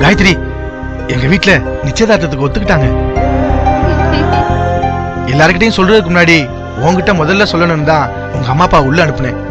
காயத்ரி, எங்க வீட்டுல நிச்சயதார்த்தத்துக்கு ஒத்துக்கிட்டாங்க. எல்லார்கிட்டையும் சொல்றதுக்கு முன்னாடி உங்ககிட்ட முதல்ல சொல்லணும்னு தான் உங்க அம்மா அப்பா உள்ள அனுப்புனேன்.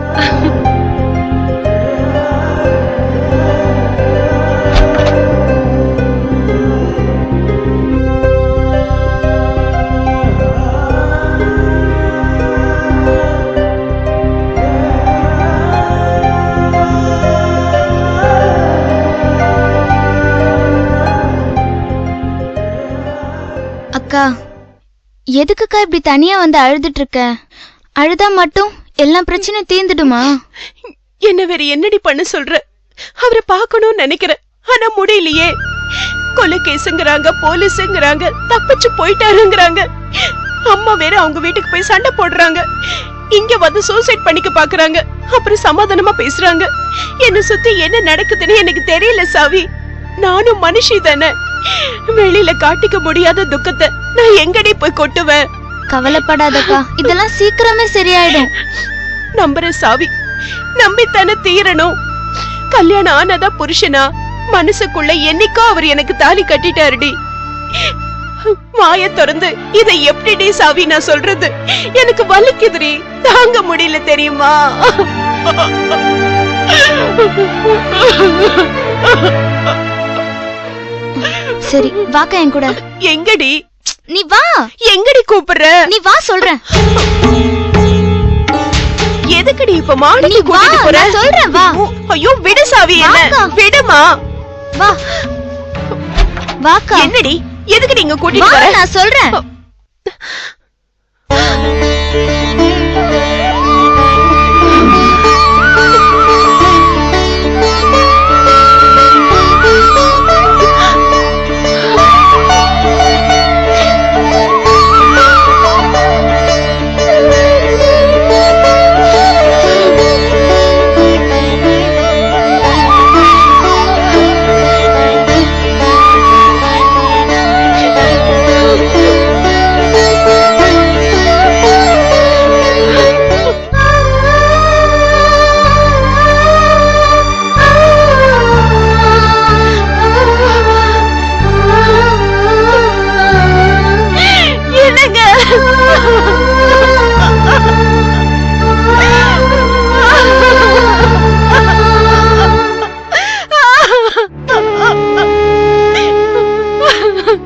அக்கா, எதுக்குக்கா இப்படி தனியா வந்து அழுதுட்டு இருக்க? அழுதா மட்டும் எல்லா பிரச்சனையும் தீர்ந்துடுமா? என்ன வேற என்னடி பண்ண சொல்ற? அவரை பார்க்கணும்னு நினைக்கிறேன், ஆனா முடியலையே. கொலை கேஸுங்கிறாங்க, போலீஸுங்கிறாங்க, தப்பிச்சு போயிட்டாருங்கிறாங்க. அம்மா வேற அவங்க வீட்டுக்கு போய் சண்டை போடுறாங்க. இங்க வந்து சூசைட் பண்ணிக்க பாக்குறாங்க. அப்புறம் சமாதானமா பேசுறாங்க. என்ன சுத்தி என்ன நடக்குதுன்னு எனக்கு தெரியல சாவி. நானும் மனுஷி தானே. வெளியில காட்டிக்க முடியாத துக்கத்தை நான் எங்கடி போய் கொட்டுவேன்? கவலைப்படாதக்கா, இதெல்லாம் சீக்கிரமே சரியாயிடும். நம்புற சாவி, நம்பித்தானே தீரணும். கல்யாணம் ஆனதா புருஷனா மனசுக்குள்ள என்னைக்கோ அவர் எனக்கு தாலி கட்டிட்டாருடி. வாய திறந்து இதை எப்படி சாவி நான் சொல்றது? எனக்கு வலிக்குதுடி, தாங்க முடியல தெரியுமா? சரி வாக்கா என் கூட. எங்கடி? நீ வா. எங்கடி கூப்பிடுற? நீ வா சொல்றேன். எதுக்குடி இப்ப மாடிக்கு கூட்டிட்டு போற? சொல்றேன் வா. ஐயோ விடு சாவி, என்ன விடுமா? வா வாக்கா. என்னடி எதுக்கு நீங்க கூட்டிட்டு போற? நான் சொல்றேன்.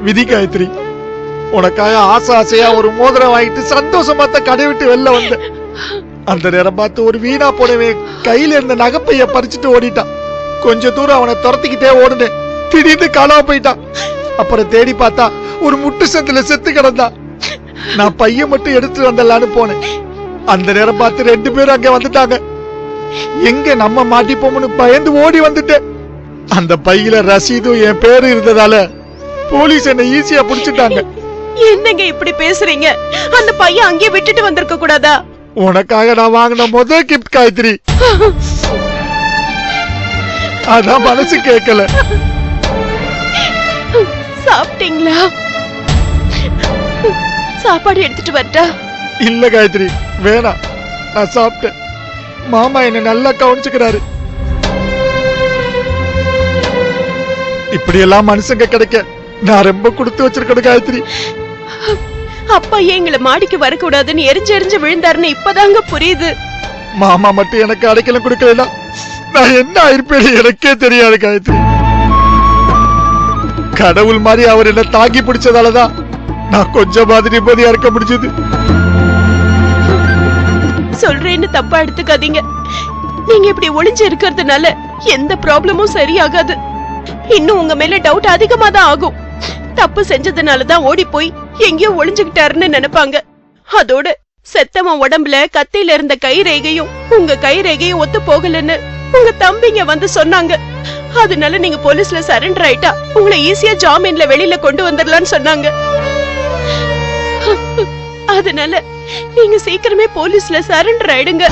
விதி காயத்ரி, உனக்காக ஆசை ஆசையா ஒரு மோதிரம் வாங்கிட்டு சந்தோஷமா கடை விட்டு வெளில வந்த. அந்த நேரம் பார்த்து ஒரு வீணா போனவே கையில இருந்த நகைப்பைய பறிச்சுட்டு ஓடிட்டான். கொஞ்ச தூரம் அவனை துரத்திக்கிட்டே ஓடுனேன். திடீர்னு காணாம போயிட்டான். அப்புறம் தேடி பார்த்தா ஒரு முட்டு சந்தில செத்து கிடந்தான். நான் பையன் மட்டும் எடுத்து வந்தலான்னு போனேன். அந்த நேரம் பார்த்து 2 பேரும் அங்க வந்துட்டாங்க. எங்க நம்ம மாட்டிப்போம்னு பயந்து ஓடி வந்துட்டேன். அந்த பையில ரசீதும் என் பேரு இருந்ததால போலீஸ் என்ன ஈஸியா புடிச்சிட்டாங்க. என்னங்க இப்படி பேசுறீங்க? அந்த பையன் அங்கே விட்டுட்டு வந்திருக்க கூடாதா? உனக்காக நான் வாங்கின முதல் கிஃப்ட் காயத்ரி. அதான் மனசு கேட்கல. சாப்பிட்டீங்களா? சாப்பாடு எடுத்துட்டு வரட்டா? இல்ல காயத்ரி, வேணாம், நான் சாப்பிட்டேன். மாமா என்ன நல்லா கவனிச்சுக்கிறாரு. இப்படி எல்லாம் மனுஷங்க கிடைக்க நான் ரொம்ப கொடுத்து வச்சிருக்கேன் காயத்ரி. அப்பா எங்களை மாடிக்கு வரக்கூடாதுன்னு எரிஞ்சு விழுந்தாருன்னு இப்பதாங்க புரியுது. மாமா மட்டும் எனக்கு அடைக்கலம் கொடுக்கல, நான் என்ன ஆயிருப்பேன் எனக்கே தெரியாது காயத்ரி. கடவுள் மாதிரி அவர் என்ன தாங்கி பிடிச்சதாலதான் நான் கொஞ்சமாவது நிம்மதியா இருக்க முடிஞ்சது. சொல்றேன்னு தப்பா எடுத்துக்காதீங்க. நீங்க இப்படி ஒளிஞ்சு இருக்கிறதுனால எந்த ப்ராப்ளமும் சரியாகாது. இன்னும் உங்க மேல டவுட் அதிகமா தான் ஆகும். தப்பு செஞ்சதுனாலதான் ஓடி போய் எங்கேயோ ஒளிஞ்சுக்கிட்டாருன்னு நினைப்பாங்க. அதோட செத்தவன் உடம்புல கத்தியில இருந்த கைரேகையும் உங்க கைரேகையும் ஒத்து போகலன்னு உங்க தம்பிங்க வந்து சொன்னாங்க. அதனால நீங்க போலீஸ்ல சரண்டர் ஆயிட்டா உங்களை ஈஸியா ஜாமீன்ல வெளியில கொண்டு வந்துடலாம்னு சொன்னாங்க. அதனால நீங்க சீக்கிரமே போலீஸ்ல சரண்டர் ஆயிடுங்க.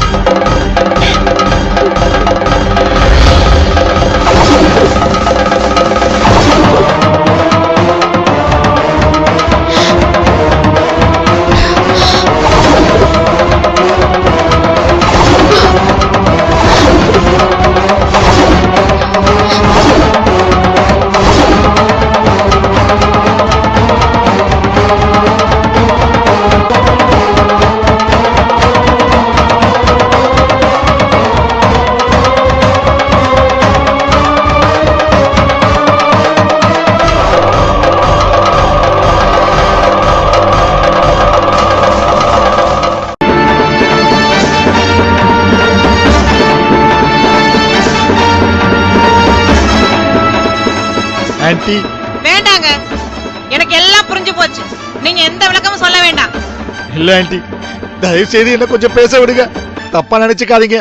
ஆன்ட்டி வேண்டாங்க, எனக்கு எல்லாம் புரிஞ்சு போச்சு. நீங்க எந்த விளக்கமும் சொல்ல வேண்டாம். இல்ல ஆன்ட்டி, தயவு செய்து என்ன கொஞ்சம் பேச விடுங்க. தப்பா நினைச்சுக்காதீங்க.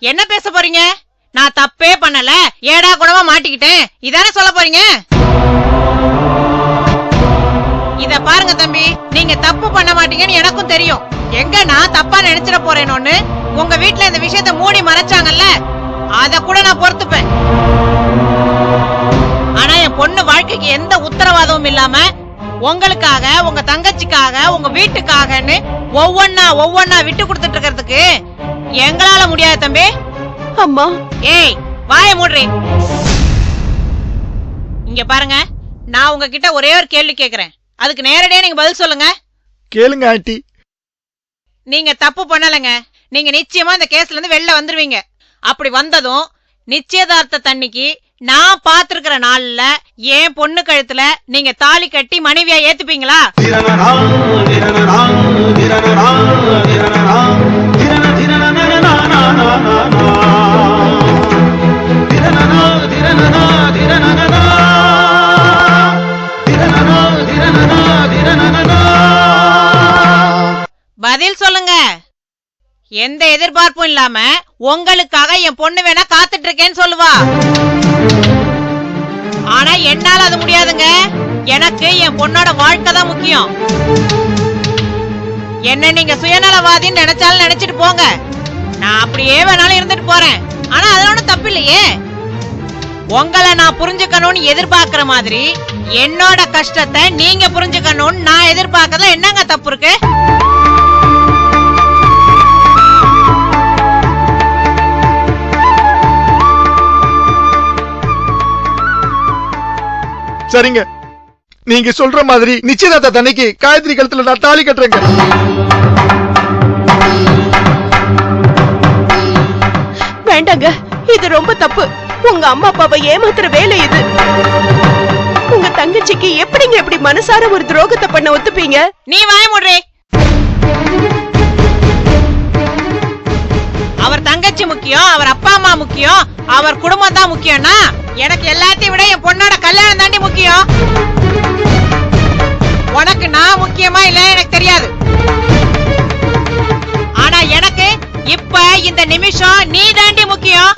என்ன பேச போறீங்க? நான் தப்பே பண்ணல, ஏடா கூடவா மாட்டிக்கிட்டேன், இதானே சொல்ல போறீங்க? இத பாருங்க தம்பி, நீங்க தப்பு பண்ண மாட்டீங்கன்னு எனக்கும் தெரியும். எங்க நான் தப்பா நினைச்சிட போறேன்னு உங்க வீட்டுல இந்த விஷயத்த மூடி மறைச்சாங்கல்ல, அத கூட நான் பொறுத்துப்பேன். ஆனா என் பொண்ணு வாழ்க்கைக்கு எந்த உத்தரவாதமும் இல்லாம உங்களுக்காக, உங்க தங்கச்சிக்காக, உங்க வீட்டுக்காகன்னு ஒவ்வொன்னா விட்டு கொடுத்துட்டு இருக்கிறதுக்கு எங்களால முடியாது தம்பி. அம்மா, ஏய் வாயை மூடுறி. இங்க பாருங்க, நான் உங்ககிட்ட ஒரே ஒரு கேள்வி கேக்குறேன், அதுக்கு நேரடியா நீங்க பதில் சொல்லுங்க. கேளுங்க ஆன்ட்டி. நீங்க தப்பு பண்ணலங்க, நீங்க நிச்சயமா இந்த கேஸ்ல இருந்து வெளில வந்துருவீங்க. அப்படி வந்ததும் நிச்சயதார்த்த தண்ணிக்கு நான் பாத்துருக்கிற நாள்ல என் பொண்ணு கழுத்துல நீங்க தாலி கட்டி மனைவியா ஏத்துப்பீங்களா? பதில் சொல்லுங்க. எந்த எதிர்பார்ப்பும் இல்லாம உங்களுக்காக என் பொண்ணு வேணா காத்துட்டு இருக்கேன்னு சொல்லுவா. ஆனா என்னால அது முடியாதுங்க. எனக்கு என் பொண்ணோட வாழ்க்கை தான் முக்கியம். என்ன நீங்க சுயநலவாதின்னு நினைச்சாலும் நினைச்சிட்டு போங்க, நான் அப்படியே வேணாலும் இருந்துட்டு போறேன். ஆனா அதுல ஒண்ணும் தப்பு இல்லையே. உங்களை நான் புரிஞ்சுக்கணும்னு எதிர்பார்க்கிற மாதிரி என்னோட கஷ்டத்தை நீங்க புரிஞ்சுக்கணும்னு நான் எதிர்பார்க்கறதுல என்னங்க தப்பு இருக்கு? சரிங்க, நீங்க சொல்ற மாதிரி நிச்சயதார்த்த தண்ணிக்கு காயத்ரி கழுத்துல நான் தாலி கட்டுறேங்க. வேண்டாங்க, இது ரொம்ப தப்பு. உங்க அம்மா அப்பாவை ஏமாத்துற வேலை இது. உங்க தங்கச்சிக்கு எப்படிங்க இப்படி மனசார ஒரு துரோகத்தை பண்ண ஒத்துப்பீங்க? நீ வாய மூடுறே. அவர் தங்கச்சி முக்கியம், அவர் அப்பா அம்மா முக்கியம், அவர் குடும்பம் தான் முக்கியம்னா எனக்கு எல்லாத்தையும் விட என் பொண்ணோட கல்யாணம் தாண்டி முக்கியம். உனக்கு நான் முக்கியமா இல்ல எனக்கு தெரியாது. ஆனா எனக்கு இப்ப இந்த நிமிஷம் நீ தாண்டி முக்கியம்.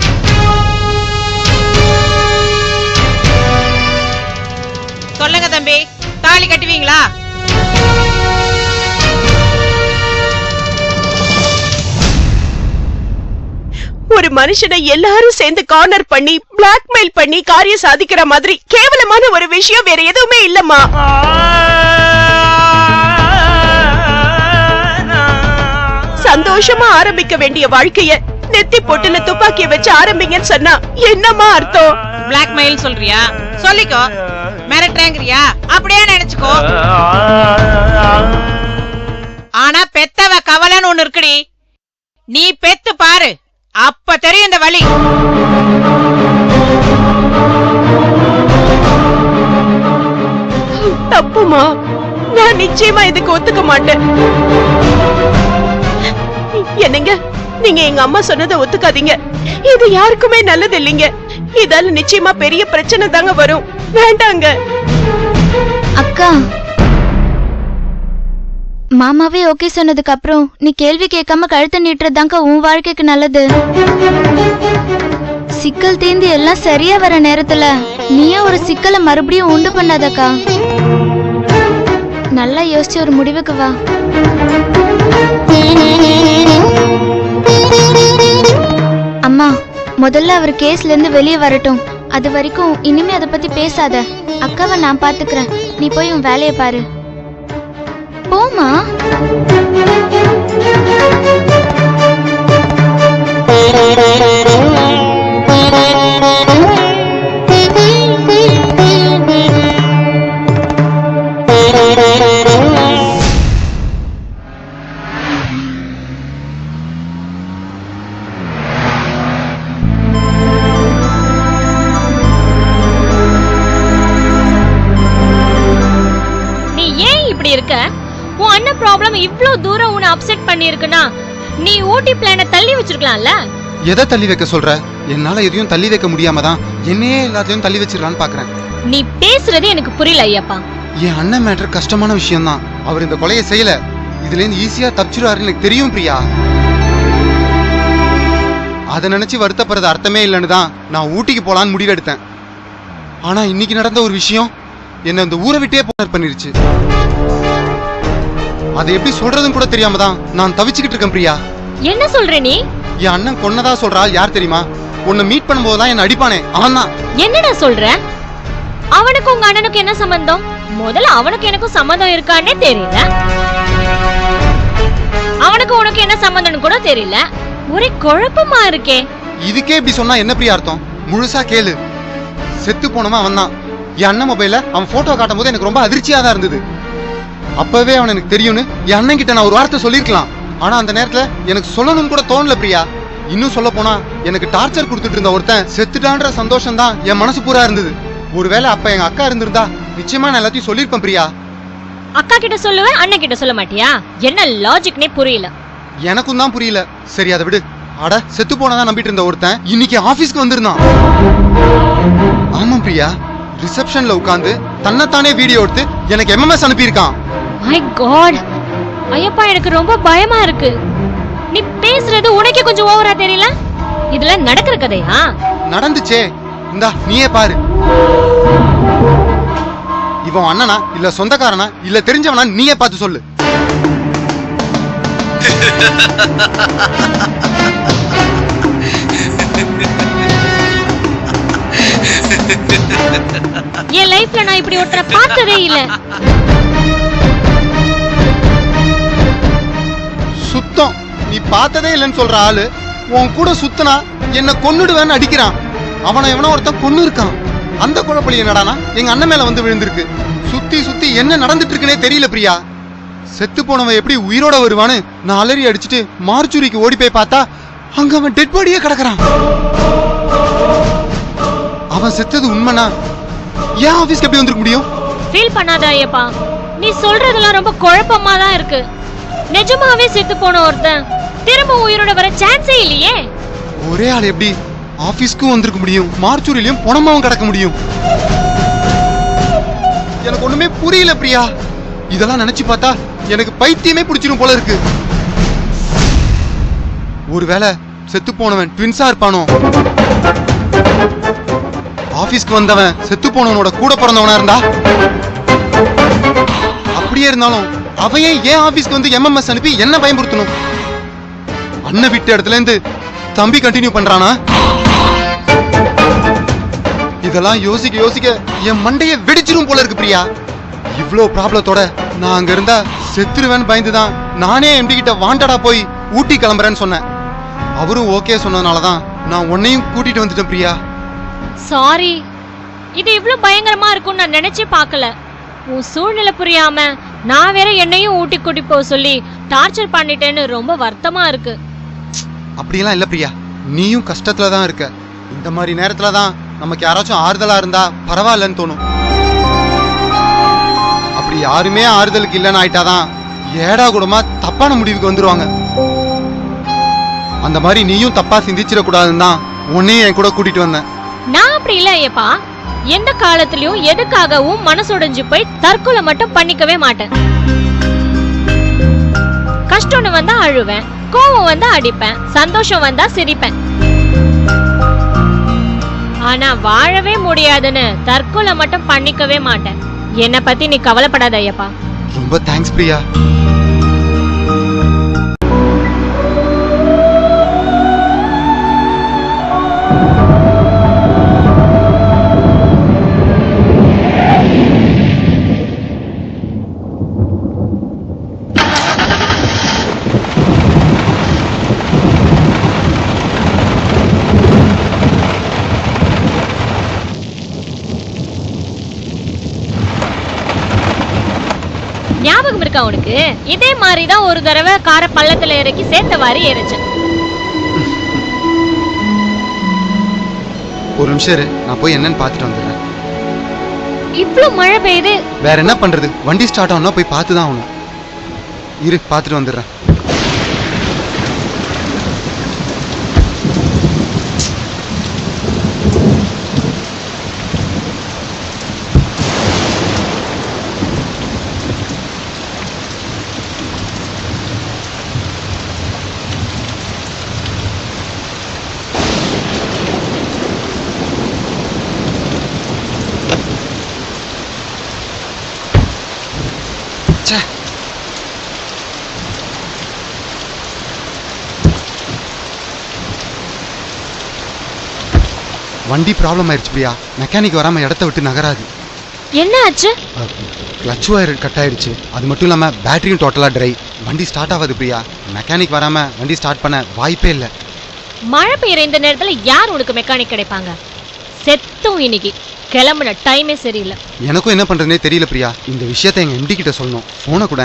சொல்லுங்க தம்பி, தாலி கட்டுவீங்களா? ஒரு மனுஷனை எல்லாரும் சேர்ந்து கார்னர் பண்ணி பிளாக்மெயில் பண்ணி காரியம் சாதிக்கிற மாதிரி கேவலமான ஒரு விஷயம் வேற எதுவுமே இல்லம்மா. சந்தோஷமா ஆரம்பிக்க வேண்டிய வாழ்க்கைய நெத்தி பொட்டுல துப்பாக்கிய வச்சு ஆரம்பிங்கன்னு சொன்னா என்னமா அர்த்தம்? பிளாக்மெயில் சொல்றியா? சொல்லிக்கோ. மிரட்டுறேங்கறியா? அப்படியே நினைச்சுக்கோ. ஆனா பெத்தவ கவலைன்னு ஒண்ணு இருக்குடி, நீ பெத்து பாரு, அப்ப தெரியும் இந்த வலி. தப்புமா, நான் நிச்சயமா இதுக்கு ஒத்துக்க மாட்டேன். என்னங்க, நீங்க எங்க அம்மா சொன்னதை ஒத்துக்காதீங்க. இது யாருக்குமே நல்லது இல்லைங்க. இதால நிச்சயமா பெரிய பிரச்சனை தாங்க வரும். வேண்டாங்க. அக்கா, மாமாவே ஓகே சொன்னதுக்கு அப்புறம் நீ கேள்வி கேட்காம கழுத்தை நீட்டுறதுதாங்க உன் வாழ்க்கைக்கு நல்லது. சிக்கல் தீர்ந்து எல்லாம் சரியா வர நேரத்துல நீயே ஒரு சிக்கலை மறுபடியும் உண்டு பண்ணாதக்கா. நல்லா யோசிச்சு ஒரு முடிவுக்கு வா. அம்மா, முதல்ல அவர் கேஸ்ல இருந்து வெளியே வரட்டும். அது வரைக்கும் இனிமே அதை பத்தி பேசாத. அக்காவை நான் பாத்துக்கிறேன், நீ போய் உன் வேலையை பாரு. போமா. நீ ஏன் இப்படி இருக்க? உன் அண்ணன் ப்ராப்ளம் இவ்ளோ தூரம் உன்னை அப்செட் பண்ணிருக்குன்னா நீ ஊட்டி பிளான தள்ளி வச்சிருக்கலாம்ல. எதை தள்ளி வைக்க சொல்ற? என்னால எதையும் தள்ளி வைக்க முடியாம தான் என்னையே எல்லாத்தையும் தள்ளி வச்சிடலான்னு பாக்குறேன். நீ பேசுறது எனக்கு புரியல ஐயப்பா. என் அண்ணன் மேட்டர் கஷ்டமான விஷயம் தான். அவர் இந்த கொலையை செய்யல, இதுல இருந்து ஈஸியா தப்பிச்சிருவாருன்னு எனக்கு தெரியும் பிரியா. அதை நினைச்சு வருத்தப்படுறது அர்த்தமே இல்லைன்னு தான் நான் ஊட்டிக்கு போலான்னு முடிவெடுத்தேன். ஆனா இன்னைக்கு நடந்த ஒரு விஷயம் என்ன இந்த ஊரை விட்டே போனர் பண்ணிருச்சு. அதை எப்படி சொல்றதுன்னு கூட தெரியாம தான் நான் தவிச்சுக்கிட்டு இருக்கேன் பிரியா. என்ன சொல்ற நீ? என் அண்ணன் கொன்னதா சொல்றா யார் தெரியுமா? உன்னை மீட் பண்ணும்போதுதான் என்ன அடிப்பானே அவன் தான். என்னடா சொல்ற? அவனுக்கு உங்க அண்ணனுக்கு என்ன சம்பந்தம்? முதல்ல அவனுக்கு எனக்கும் சம்பந்தம் இருக்கான்னே தெரியல. அவனுக்கு உனக்கு என்ன சம்பந்தம்னு கூட தெரியல. ஒரே குழப்பமா இருக்கே. இதுக்கே இப்படி சொன்னா என்ன பிரியா அர்த்தம்? முழுசா கேளு. செத்து போனவன் அவன் தான். என் அண்ணன் மொபைல்ல அவன் போட்டோ காட்டும் போது எனக்கு ரொம்ப அதிர்ச்சியா தான் இருந்தது. அப்பவே அவன் எனக்கு தெரியும்னு என் அண்ணன் கிட்ட நான் ஒரு வார்த்தை சொல்லிருக்கலாம். ஆனா அந்த நேரத்துல எனக்கு சொல்லணும்னு கூட தோணல பிரியா. இன்னும் சொல்ல போனா எனக்கு டார்ச்சர் கொடுத்துட்டு இருந்த ஒருத்தன் செத்துட்டான்ற சந்தோஷம் தான் என் மனசு பூரா இருந்தது. ஒருவேளை அப்ப எங்க அக்கா இருந்திருந்தா நிச்சயமா நான் எல்லாத்தையும் சொல்லிருப்பேன் பிரியா. அக்கா கிட்ட சொல்லுவேன், அண்ணன் கிட்ட சொல்ல மாட்டியா? என்ன லாஜிக்னே புரியல. எனக்கும் தான் புரியல. சரி அதை விடு. அட செத்து போனதான் நம்பிட்டு இருந்த ஒருத்தன் இன்னைக்கு ஆபீஸ்க்கு வந்திருந்தான். ஆமா பிரியா, ரிசப்ஷன்ல உட்கார்ந்து தன்னைத்தானே வீடியோ எடுத்து எனக்கு எம்எம்எஸ் அனுப்பியிருக்கான். மை காட் ஐயப்பா, எனக்கு ரொம்ப பயமா இருக்கு. நீ பேசுறது உனக்கே கொஞ்சம் ஓவரா தெரியல? இதுல நடக்கிற கதையா? நடந்துச்சே, இந்தா நீயே பாரு. இவன் அண்ணனா இல்ல சொந்தக்காரனா இல்ல தெரிஞ்சவனா நீயே பார்த்து சொல்லு. என் லைஃப்ல நான் இப்படி ஒருத்தரை பார்த்ததே இல்ல. சுத்தம் நீ பார்த்ததே இல்லைன்னு சொல்ற ஆளு உன் கூட சுத்தனா என்ன கொன்னுடுவேன்னு அடிக்கிறான். அவனை எவனோ ஒருத்தன் கொன்னு இருக்கான். அந்த குழப்பலி என்னடானா எங்க அண்ணன் மேல வந்து விழுந்திருக்கு. சுத்தி சுத்தி என்ன நடந்துட்டு இருக்குன்னே தெரியல பிரியா. செத்து போனவன் எப்படி உயிரோட வருவான்னு நான் அலறி அடிச்சுட்டு மார்ச்சுரிக்கு ஓடி போய் பார்த்தா அங்க அவன் டெட் பாடியே கிடக்குறான். அவன் செத்தது உண்மைனா ஏன் ஆபீஸ்க்கு எப்படி வந்திருக்க முடியும்? ஃபீல் பண்ணாத ஐயப்பா, நீ சொல்றதெல்லாம் ரொம்ப குழப்பமா தான் இருக்கு. நிஜமாவே செத்து போன ஒருத்தன் திரும்ப உயிரோட வர சான்ஸே இல்லையே. ஒரே ஆள் எப்படி ஆபீஸ்க்கும் வந்திருக்க முடியும், மார்ச்சுரியிலும் பணமாவும் கிடக்க முடியும்? எனக்கு ஒண்ணுமே புரியல பிரியா. இதெல்லாம் நினைச்சு பார்த்தா எனக்கு பைத்தியமே பிடிச்சிரும் போல இருக்கு. ஒருவேளை செத்து போனவன் ட்வின்ஸா இருப்பானோ? ஆபீஸ்க்கு வந்தவன் செத்து போனவனோட கூட பிறந்தவனா இருந்தா? அப்படியே இருந்தாலும் அவன் ஏன் ஆபீஸ்க்கு வந்து எம்எம்எஸ் அனுப்பி என்ன பயன்படுத்தணும்? அண்ணன் விட்ட இடத்துல இருந்து தம்பி கண்டினியூ பண்றானா? இதெல்லாம் யோசிக்க யோசிக்க என் மண்டைய வெடிச்சிரும் போல இருக்கு பிரியா. இவ்ளோ ப்ராப்ளத்தோட நான் அங்க இருந்தா செத்துருவேன்னு பயந்துதான் நானே எம்டி கிட்ட வாண்டடா போய் ஊட்டி கிளம்புறேன்னு சொன்னேன். அவரும் ஓகே சொன்னதுனாலதான் நான் உன்னையும் கூட்டிட்டு வந்துட்டேன் பிரியா. சாரி, இது இவ்ளோ பயங்கரமா இருக்கும்னு நான் நினைச்சே பார்க்கல. உன் சூழ்நிலை புரியாம நான் வேற என்னையும் ஊட்டி கூட்டி போக சொல்லி டார்ச்சர் பண்ணிட்டேன்னு ரொம்ப வருத்தமா இருக்கு. அப்படியெல்லாம் இல்ல பிரியா, நீயும் கஷ்டத்துல தான் இருக்க. இந்த மாதிரி நேரத்துல தான் நமக்கு யாராச்சும் ஆறுதலா இருந்தா பரவாயில்லன்னு தோணும். அப்படி யாருமே ஆறுதலுக்கு இல்லைன்னு ஆயிட்டாதான் ஏடா கூடமா தப்பான முடிவுக்கு வந்துருவாங்க. அந்த மாதிரி நீயும் தப்பா சிந்திச்சிடக்கூடாதுன்னு தான் உன்னையும் என் கூட கூட்டிட்டு வந்தேன். நான் அப்படி இல்ல ஐயப்பா. எந்த காலத்திலயும் எதுக்காகவும் மனசுடைஞ்சு போய் தற்கொலை மட்டும் பண்ணிக்கவே மாட்டேன். கஷ்டம்னு வந்தா அழுவேன், கோவம் வந்தா அடிப்பேன், சந்தோஷம் வந்தா சிரிப்பேன். ஆனா வாழவே முடியாதுன்னு தற்கொலை மட்டும் பண்ணிக்கவே மாட்டேன். என்ன பத்தி நீ கவலைப்படாத ஐயப்பா. ரொம்ப தேங்க்ஸ் பிரியா. ஞாபகம் இருக்கா உனக்கு? இதே மாதிரிதான் ஒரு தடவை கார பள்ளத்துல இறக்கி சேர்த்த வாரி ஏறிச்சேன். ஒரு நிமிஷம் இரு, நான் போய் என்னன்னு பாத்துட்டு வந்துடுறேன். இவ்ளோ மழை பெய்யுது. வேற என்ன பண்றது, வண்டி ஸ்டார்ட் ஆகணும், போய் பார்த்துதான் ஆகணும். இரு, பாத்துட்டு வந்துடுறேன். ச்சே. வண்டி ப்ராப்ளம் ஆயிடுச்சு பிரியா. மெக்கானிக் வராம இடத்த விட்டு நகராது. என்ன ஆச்சு? கிளச் ஒயர் கட் ஆயிடுச்சு. அது மட்டும் இல்லாம பேட்டரியும் டோட்டலா ட்ரை. வண்டி ஸ்டார்ட் ஆகாது பிரியா. மெக்கானிக் வராம வண்டி ஸ்டார்ட் பண்ண வாய்ப்பே இல்லை. மழை பெய்யற இந்த நேரத்துல யார் உனக்கு மெக்கானிக் கிடைப்பாங்க? செத்தும் இன்னைக்கு கிளம்புன டைமே சரியில்லை. எனக்கும் என்ன பண்றதுனே தெரியல பிரியா. இந்த விஷயத்தை எங்க எம்டி கிட்ட சொல்லணும். போன கூட.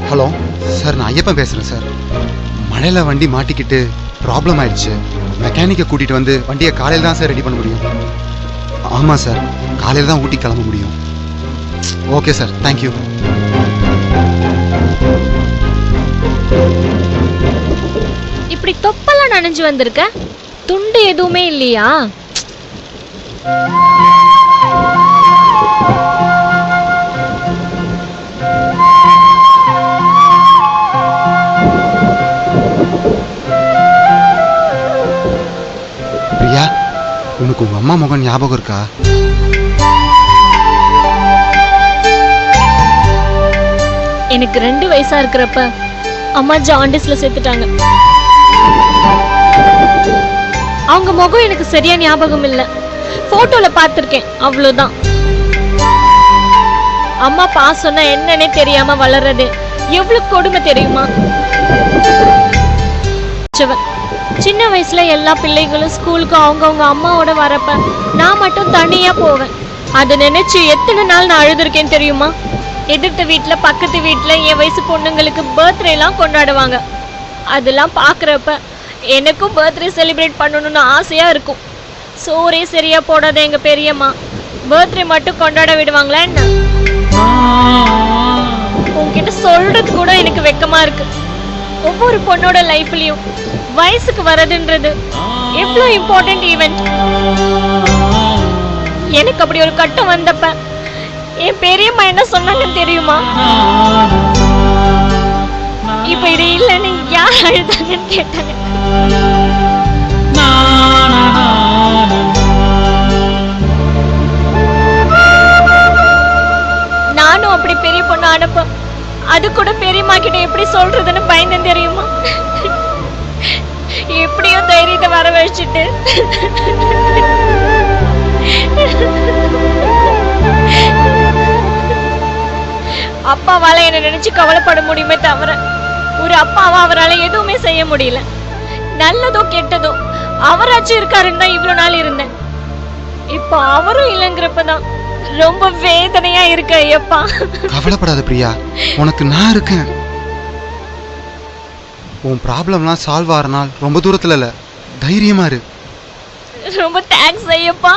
ஹலோ சார், நான் ஐயப்பன் பேசுறேன் சார். மழையில வண்டி மாட்டிக்கிட்டு ப்ராப்ளம் ஆயிடுச்சு. மெக்கானிக்கை கூட்டிட்டு வந்து வண்டியை காலையில் தான் சார் ரெடி பண்ண முடியும். ஆமா சார், காலையில் தான் ஊட்டி கிளம்ப முடியும். Okay sir, thank you. இப்படி தொப்பெல்லாம் நனைஞ்சு வந்திருக்க, துண்டு எதுவுமே இல்லையா? பிரியா, உனக்கு உங்க அம்மா முகம் ஞாபகம் இருக்கா? எனக்கு 2 வயசா இருக்கிறப்ப அம்மா ஜாண்டிஸ்ல செத்துட்டாங்க. அவங்க முகம் எனக்கு சரியா ஞாபகம் இல்ல. போட்டோல பார்த்திருக்கேன், அவ்வளவுதான். அம்மா பாசம்னா என்னன்னே தெரியாம வளர்றது எவ்வளவு கொடுமை தெரியுமா? சின்ன வயசுல எல்லா பிள்ளைகளும் ஸ்கூலுக்கு அவங்கவுங்க அம்மாவோட வரப்ப நான் மட்டும் தனியா போவேன். அதை நினைச்சு எத்தனை நாள் நான் அழுதுருக்கேன் தெரியுமா? எதிர்த்த வீட்டுல பக்கத்து வீட்டுல என் வயசு பொண்ணுங்களுக்கு பர்த்டே எல்லாம் கொண்டாடுவாங்க. அதெல்லாம் பாக்குறப்ப எனக்கும் பர்த்டே செலிப்ரேட் பண்ணணும்னு ஆசையா இருக்கும். சோறே சரியா போடாத எங்க பெரியம்மா பர்த்டே மட்டும் கொண்டாட விடுவாங்களா என்ன? உன்கிட்ட சொல்றது கூட எனக்கு வெக்கமா இருக்கு. ஒவ்வொரு பொண்ணோட லைஃப்லயும் வயசுக்கு வரதுன்றது எவ்வளவு இம்பார்ட்டன்ட் ஈவென்ட். எனக்கு அப்படி ஒரு கட்டம் வந்தப்ப என் பெரியம்மா என்ன சொன்னாங்கன்னு தெரியுமா? இப்ப இது இல்லைன்னு யார் அழுதாங்கன்னு கேட்டாங்க. நானும் அப்படி பெரிய பொண்ணு அனுப்ப அது கூட பெரியம்மா கிட்ட எப்படி சொல்றதுன்னு பயந்தேன் தெரியுமா? எப்படியோ தைரியத்தை வரவழைச்சிட்டு அப்பாவால என்ன நினைச்சு கவலைப்பட முடியுமே தவிர ஒரு அப்பாவா அவரால் எதுவுமே செய்ய முடியல. நல்லதோ கெட்டதோ அவராச்சும் இருக்காருன்னு தான் இவ்வளவு நாள் இருந்தேன். இப்போ அவரும் இல்லைங்கிறப்பதான் ரொம்ப வேதனையா இருக்கு. ஐயப்பா, கவலைப்படாத பிரியா, உனக்கு நான் இருக்கேன். உன் ப்ராப்ளம்லாம் சால்வ் ஆகிற நாள் ரொம்ப தூரத்துல இல்ல. தைரியமா இரு. ரொம்ப தேங்க்ஸ் ஐயப்பா.